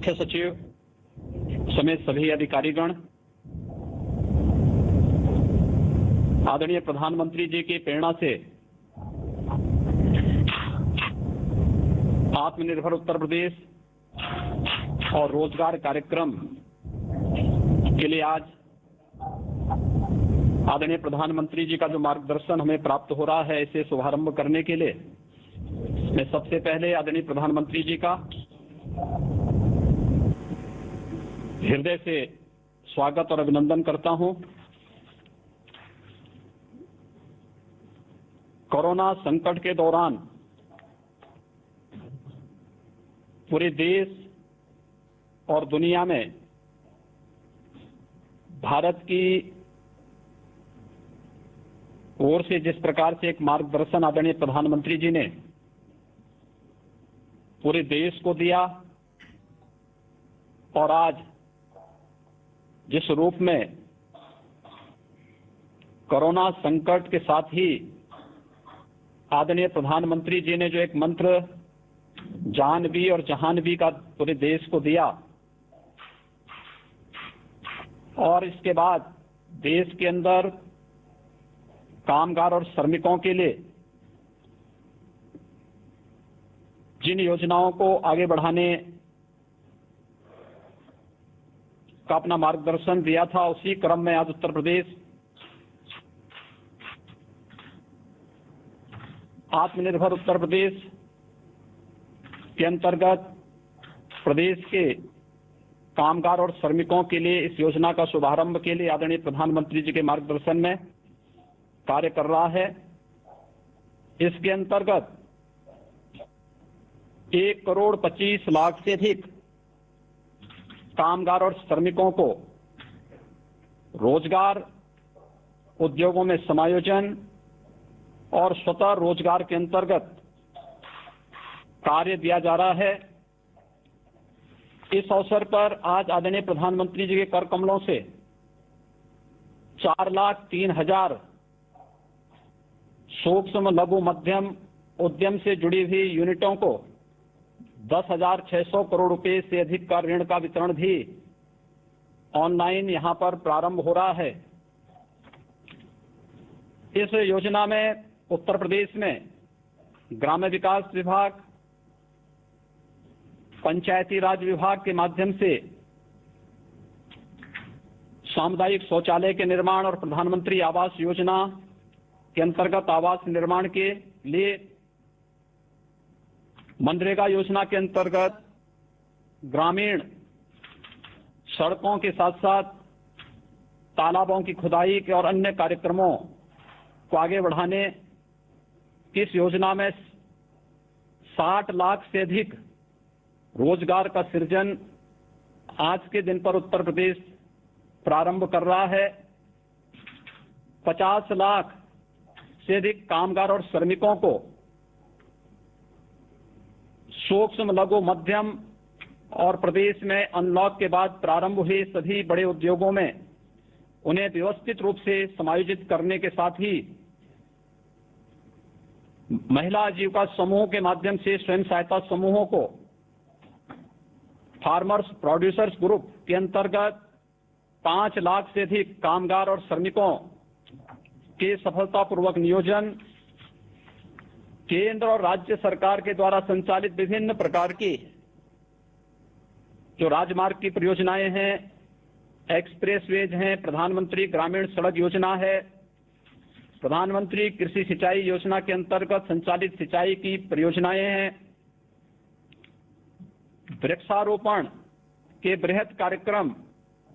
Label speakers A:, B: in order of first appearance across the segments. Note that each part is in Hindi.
A: मुख्य सचिव समेत सभी अधिकारीगण, आदरणीय प्रधानमंत्री जी की प्रेरणा से आत्मनिर्भर उत्तर प्रदेश और रोजगार कार्यक्रम के लिए आज आदरणीय प्रधानमंत्री जी का जो मार्गदर्शन हमें प्राप्त हो रहा है, इसे शुभारंभ करने के लिए मैं सबसे पहले आदरणीय प्रधानमंत्री जी का हृदय से स्वागत और अभिनंदन करता हूं। कोरोना संकट के दौरान पूरे देश और दुनिया में भारत की ओर से जिस प्रकार से एक मार्गदर्शन आदरणीय प्रधानमंत्री जी ने पूरे देश को दिया और आज जिस रूप में कोरोना संकट के साथ ही आदरणीय प्रधानमंत्री जी ने जो एक मंत्र जानवी और जहानवी का पूरे देश को दिया और इसके बाद देश के अंदर कामगार और श्रमिकों के लिए जिन योजनाओं को आगे बढ़ाने का अपना मार्गदर्शन दिया था, उसी क्रम में आज उत्तर प्रदेश आत्मनिर्भर उत्तर प्रदेश के अंतर्गत प्रदेश के कामगार और श्रमिकों के लिए इस योजना का शुभारंभ के लिए आदरणीय प्रधानमंत्री जी के मार्गदर्शन में कार्य कर रहा है। इसके अंतर्गत 1,25,00,000 से अधिक कामगार और श्रमिकों को रोजगार उद्योगों में समायोजन और स्वतः रोजगार के अंतर्गत कार्य दिया जा रहा है। इस अवसर पर आज आदरणीय प्रधानमंत्री जी के कर कमलों से 4,03,000 सूक्ष्म लघु मध्यम उद्यम से जुड़ी हुई यूनिटों को 10,600 करोड़ रुपए से अधिक का ऋण का वितरण भी ऑनलाइन यहां पर प्रारंभ हो रहा है। इस योजना में उत्तर प्रदेश में ग्राम्य विकास विभाग, पंचायती राज विभाग के माध्यम से सामुदायिक शौचालय के निर्माण और प्रधानमंत्री आवास योजना के अंतर्गत आवास निर्माण के लिए, मनरेगा योजना के अंतर्गत ग्रामीण सड़कों के साथ साथ तालाबों की खुदाई के और अन्य कार्यक्रमों को आगे बढ़ाने की इस योजना में 60 लाख से अधिक रोजगार का सृजन आज के दिन पर उत्तर प्रदेश प्रारंभ कर रहा है। 50 लाख से अधिक कामगार और श्रमिकों को सूक्ष्म लघु मध्यम और प्रदेश में अनलॉक के बाद प्रारंभ हुए सभी बड़े उद्योगों में उन्हें व्यवस्थित रूप से समायोजित करने के साथ ही महिला आजीविका समूह के माध्यम से स्वयं सहायता समूहों को फार्मर्स प्रोड्यूसर्स ग्रुप के अंतर्गत 5 लाख से अधिक कामगार और श्रमिकों के सफलतापूर्वक नियोजन, केंद्र और राज्य सरकार के द्वारा संचालित विभिन्न प्रकार की जो राजमार्ग की परियोजनाएं हैं, एक्सप्रेसवेज हैं, प्रधानमंत्री ग्रामीण सड़क योजना है, प्रधानमंत्री कृषि सिंचाई योजना के अंतर्गत संचालित सिंचाई की परियोजनाएं हैं, वृक्षारोपण के बृहद कार्यक्रम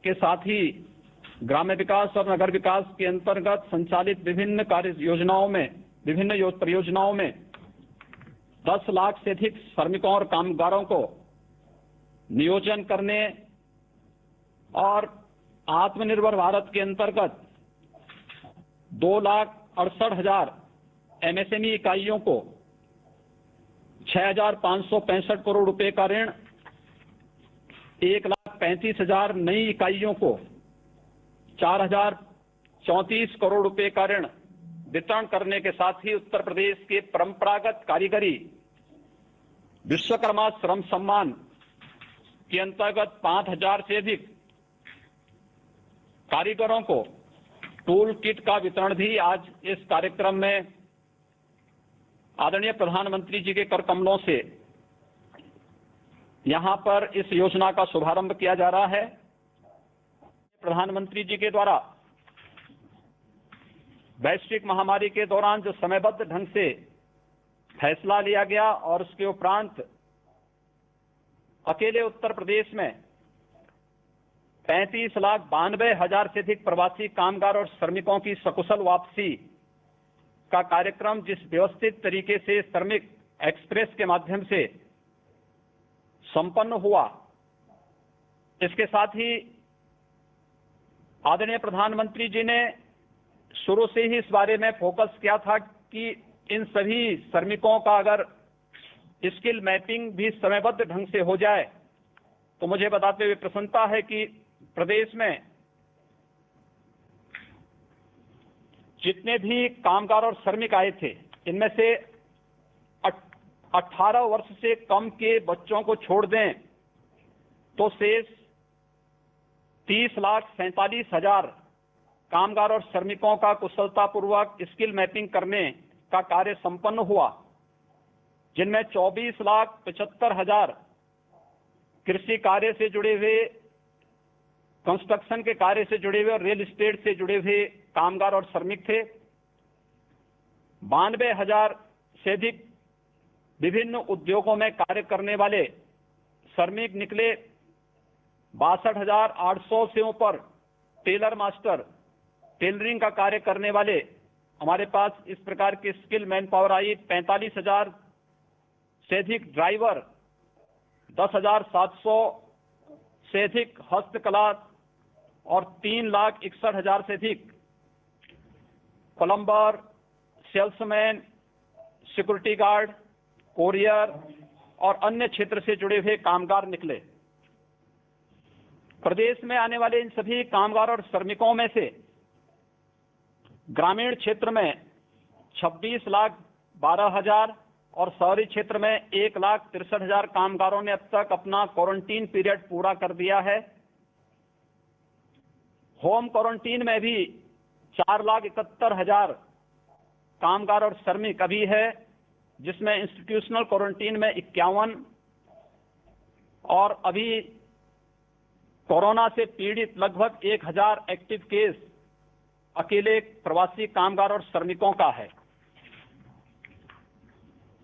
A: के साथ ही ग्राम्य विकास और नगर विकास के अंतर्गत संचालित विभिन्न कार्य योजनाओं में, विभिन्न परियोजनाओं में 10 लाख से अधिक श्रमिकों और कामगारों को नियोजन करने और आत्मनिर्भर भारत के अंतर्गत 2,68,000 एमएसएमई इकाइयों को 6,565 करोड़ रुपए का ऋण, 1,35,000 नई इकाइयों को 4,034 करोड़ रुपए का ऋण वितरण करने के साथ ही उत्तर प्रदेश के परंपरागत कारीगरी विश्वकर्मा श्रम सम्मान के अंतर्गत 5000 से अधिक कारीगरों को टूल किट का वितरण भी आज इस कार्यक्रम में आदरणीय प्रधानमंत्री जी के कर कमलों से यहां पर इस योजना का शुभारंभ किया जा रहा है। प्रधानमंत्री जी के द्वारा वैश्विक महामारी के दौरान जो समयबद्ध ढंग से फैसला लिया गया और उसके उपरांत अकेले उत्तर प्रदेश में 35,92,000 से अधिक प्रवासी कामगार और श्रमिकों की सकुशल वापसी का कार्यक्रम जिस व्यवस्थित तरीके से श्रमिक एक्सप्रेस के माध्यम से संपन्न हुआ, इसके साथ ही आदरणीय प्रधानमंत्री जी ने शुरू से ही इस बारे में फोकस किया था कि इन सभी श्रमिकों का अगर स्किल मैपिंग भी समयबद्ध ढंग से हो जाए तो मुझे बताते हुए प्रसन्नता है कि प्रदेश में जितने भी कामगार और श्रमिक आए थे, इनमें से 18 वर्ष से कम के बच्चों को छोड़ दें तो शेष 30,47,000 कामगार और श्रमिकों का कुशलतापूर्वक स्किल मैपिंग करने का कार्य संपन्न हुआ, जिनमें 24,75,000 कृषि कार्य से जुड़े हुए, कंस्ट्रक्शन के कार्य से जुड़े हुए और रियल एस्टेट से जुड़े हुए कामगार और श्रमिक थे। 92,000 से अधिक विभिन्न उद्योगों में कार्य करने वाले श्रमिक निकले। 62,800 से ऊपर टेलर मास्टर, टेलरिंग का कार्य करने वाले हमारे पास इस प्रकार के स्किल मैन पावर आई। 45,000 से अधिक ड्राइवर, 10,700 से अधिक हस्तकला और 3,61,000 से अधिक plumber, salesman, security guard, courier और अन्य क्षेत्र से जुड़े हुए कामगार निकले। प्रदेश में आने वाले इन सभी कामगार और श्रमिकों में से ग्रामीण क्षेत्र में 26,12,000 और शहरी क्षेत्र में 1,63,000 कामगारों ने अब तक अपना क्वारंटीन पीरियड पूरा कर दिया है। होम क्वारंटीन में भी 4,71,000 कामगार और श्रमिक अभी है, जिसमें इंस्टीट्यूशनल क्वारंटीन में 51 और अभी कोरोना से पीड़ित लगभग 1,000 एक्टिव केस अकेले प्रवासी कामगार और श्रमिकों का है।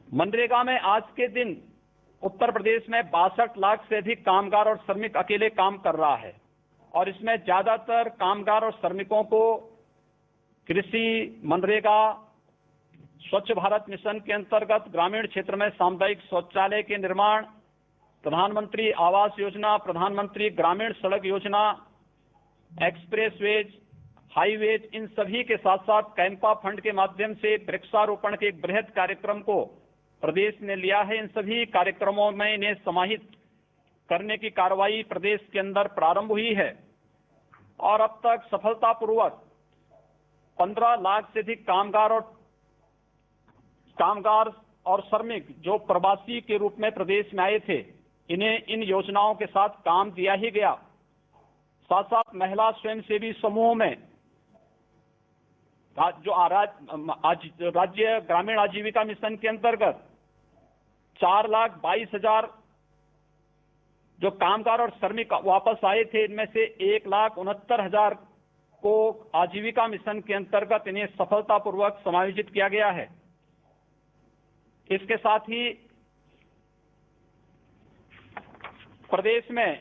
A: मनरेगा में आज के दिन उत्तर प्रदेश में 62 लाख से अधिक कामगार और श्रमिक अकेले काम कर रहा है और इसमें ज्यादातर कामगार और श्रमिकों को कृषि, मनरेगा, स्वच्छ भारत मिशन के अंतर्गत ग्रामीण क्षेत्र में सामुदायिक शौचालय के निर्माण, प्रधानमंत्री आवास योजना, प्रधानमंत्री ग्रामीण सड़क योजना, एक्सप्रेसवेज, हाईवेज, इन सभी के साथ साथ कैंपा फंड के माध्यम से वृक्षारोपण के एक बृहद कार्यक्रम को प्रदेश ने लिया है। इन सभी कार्यक्रमों में इन्हें समाहित करने की कार्रवाई प्रदेश के अंदर प्रारंभ हुई है और अब तक सफलतापूर्वक 15 लाख से अधिक कामगार और श्रमिक जो प्रवासी के रूप में प्रदेश में आए थे, इन्हें इन योजनाओं के साथ काम दिया ही गया। साथ साथ महिला स्वयंसेवी समूहों में जो राज्य ग्रामीण आजीविका मिशन के अंतर्गत 4,22,000 जो कामगार और श्रमिक वापस आए थे, इनमें से 1,69,000 को आजीविका मिशन के अंतर्गत इन्हें सफलतापूर्वक समायोजित किया गया है। इसके साथ ही प्रदेश में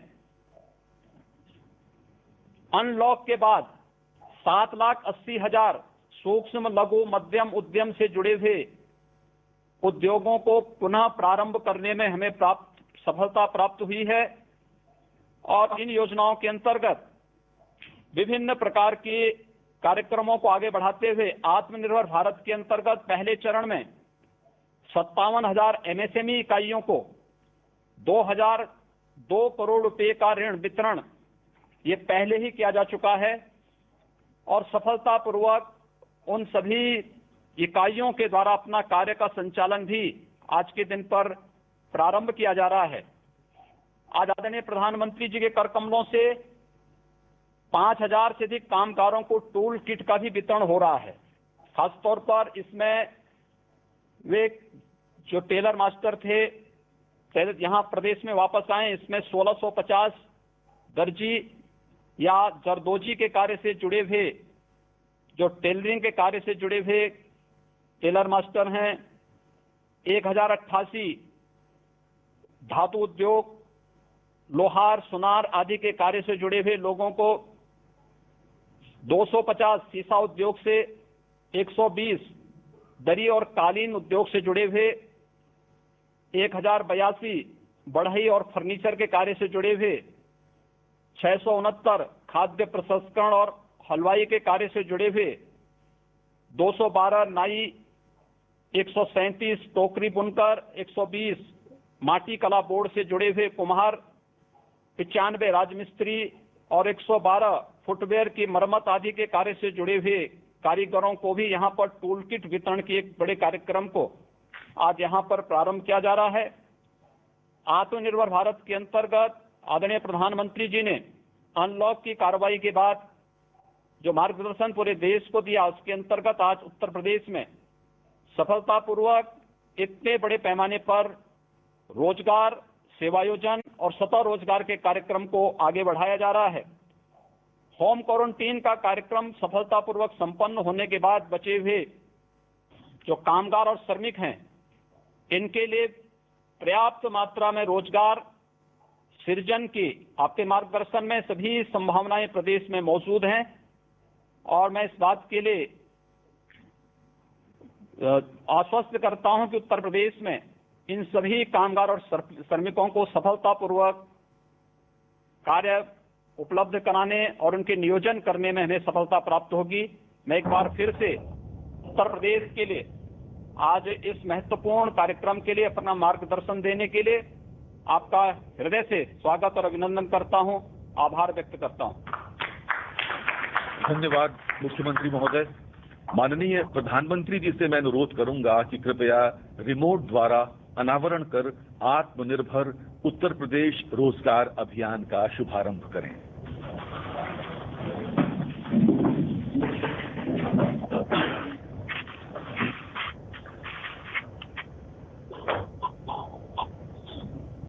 A: अनलॉक के बाद 7,80,000 सूक्ष्म, लघु, मध्यम उद्यम से जुड़े हुए उद्योगों को पुनः प्रारंभ करने में हमें सफलता प्राप्त हुई है और इन योजनाओं के अंतर्गत विभिन्न प्रकार के कार्यक्रमों को आगे बढ़ाते हुए आत्मनिर्भर भारत के अंतर्गत पहले चरण में 57,000 एमएसएमई इकाइयों को 2,002 करोड़ रुपए का ऋण वितरण ये पहले ही किया जा चुका है और सफलतापूर्वक उन सभी इकाइयों के द्वारा अपना कार्य का संचालन भी आज के दिन पर प्रारंभ किया जा रहा है। आज आदरणीय प्रधानमंत्री जी के कर कमलों से 5000 से अधिक कामगारों को टूल किट का भी वितरण हो रहा है। खासतौर पर इसमें वे जो टेलर मास्टर थे यहाँ प्रदेश में वापस आए, इसमें 1650 दर्जी या जरदोजी के कार्य से जुड़े हुए, जो टेलरिंग के कार्य से जुड़े हुए टेलर मास्टर हैं। 1088 धातु उद्योग, लोहार, सुनार आदि के कार्य से जुड़े हुए लोगों को, 250 सीसा उद्योग से, 120 दरी और कालीन उद्योग से जुड़े हुए, 1082 बढ़ई और फर्नीचर के कार्य से जुड़े हुए, 669 खाद्य प्रसंस्करण और हलवाई के कार्य से जुड़े हुए, 212 नाई, 137 टोकरी बुनकर, 120 माटी कला बोर्ड से जुड़े हुए कुम्हार, 95 राजमिस्त्री और 112 फुटवेयर की मरम्मत आदि के कार्य से जुड़े हुए कारीगरों को भी यहाँ पर टूल किट वितरण के एक बड़े कार्यक्रम को आज यहाँ पर प्रारंभ किया जा रहा है। आत्मनिर्भर भारत के अंतर्गत आदरणीय प्रधानमंत्री जी ने अनलॉक की कार्रवाई के बाद जो मार्गदर्शन पूरे देश को दिया, उसके अंतर्गत आज उत्तर प्रदेश में सफलतापूर्वक इतने बड़े पैमाने पर रोजगार, सेवायोजन और स्वतः रोजगार के कार्यक्रम को आगे बढ़ाया जा रहा है। होम क्वारंटीन का कार्यक्रम सफलतापूर्वक संपन्न होने के बाद बचे हुए जो कामगार और श्रमिक हैं, इनके लिए पर्याप्त मात्रा में रोजगार सृजन की आपके मार्गदर्शन में सभी संभावनाएं प्रदेश में मौजूद हैं और मैं इस बात के लिए आश्वस्त करता हूं कि उत्तर प्रदेश में इन सभी कामगार और श्रमिकों को सफलतापूर्वक कार्य उपलब्ध कराने और उनके नियोजन करने में हमें सफलता प्राप्त होगी। मैं एक बार फिर से उत्तर प्रदेश के लिए आज इस महत्वपूर्ण कार्यक्रम के लिए अपना मार्गदर्शन देने के लिए आपका हृदय से स्वागत और अभिनंदन करता हूं, आभार व्यक्त करता हूं।
B: धन्यवाद मुख्यमंत्री महोदय। माननीय प्रधानमंत्री जी से मैं अनुरोध करूंगा कि कृपया रिमोट द्वारा अनावरण कर आत्मनिर्भर उत्तर प्रदेश रोजगार अभियान का शुभारंभ करें।